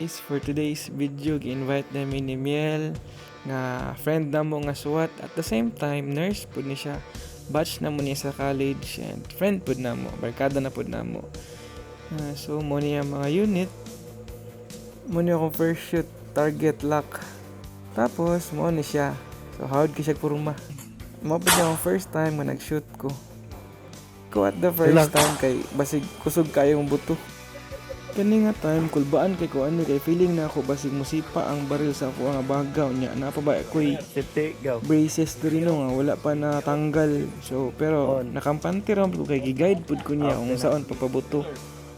Is for today's video, gi-invite namin ni Miel nga friend na mo nga suwat, at the same time nurse pud ni siya, batch na mo niya sa college, and friend pud na mo, barkada na pud na mo. So mo niya mga unit, mo niya akong first shoot, target lock, tapos mo ni siya, so hawad ko siya puruma. Mo pud niya akong first time nga nag-shoot ko at the first time kay basig kusog kayo ang buto. Kani nga time kulbaan kay ko ani, kay feeling na ako basig musipa ang baril sa ako nga bagaw niya na pa ba ko'y braces diri no nga wala pa natanggal. So pero nakampante ra ko kay gi-guide pud ko niya kung saan papabuto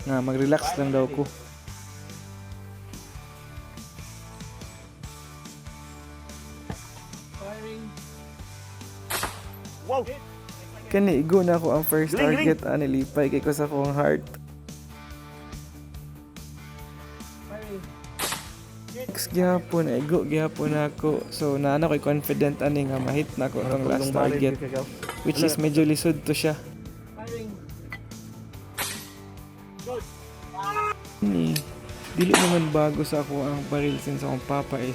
nga mag-relax lang daw ko. Wow! Kani igo na ako ang first target ani lipay kay ko sa akong heart. Gihapon, igo gihapon ako. So naano ko'y confident ani nga mahit na ko ang last target, which is medyo lisod to siya. Dili naman bago sa ako ang baril since akong papa is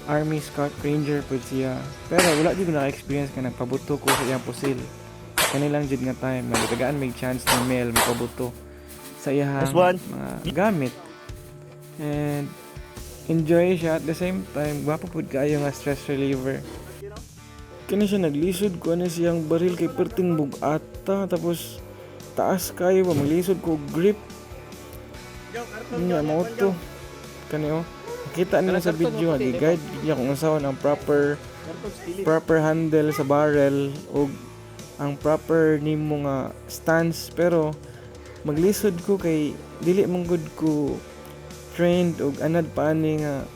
Army Scout Ranger po siya. Pero wala din ko naka-experience ka nagpabuto ko sa iyang pusil. Kanilang jud nga time, magtagaan may chance na Mel mapabuto sa iyang mga gamit. And enjoy siya at the same time, gwapo pud kaayo nga stress reliever. Kani siya naglisod ko ani siyang baril kay perting bugata, tapos taas kayo ba maglisod ko grip. Nya mo to. Kani kita nila sa video nga gi-guide niya kung saan ang proper handle sa barrel o ang proper nimo nga stance, pero maglisod ko kay dili man gud ko trained og anad pa ani nga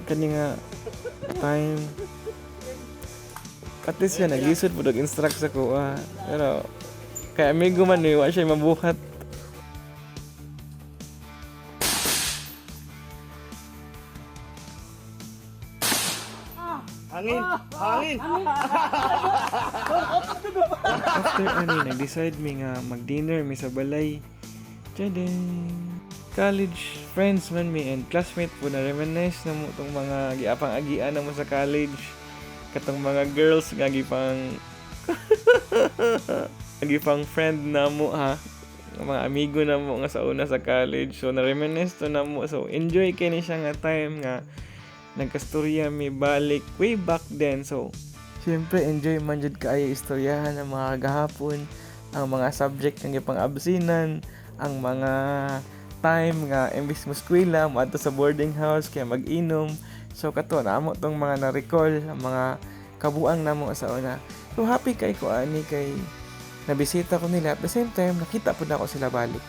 kani nga time. At least siya naglisod po nag-instruct sa ko pero kaya amigo man ni wa siya mabuhat. Hangin! Hangin! After nag-decide mi nga mag-dinner mi sa balay. Tadang! College friends man mi and classmate po na reminisce na mo itong mga giapang-agian na mo sa college. Katong mga girls nga gipang gipang friend na mo mga amigo na mo nga sa una sa college. So na-reminisce to na mo. So enjoy kini siya nga time nga nagkastorya mi balik way back then. So syempre enjoy man jud kaayo istoryahan ng mga gahapon, ang mga subject nga gipang absinan, ang mga time nga imbis mo eskwela mo adto sa boarding house kaya mag-inom. So kato namo tong mga na-recall, ang mga kabuang namo sa una. So happy kay ko ani kay nabisita ko nila, at the same time nakita pud ako sila balik.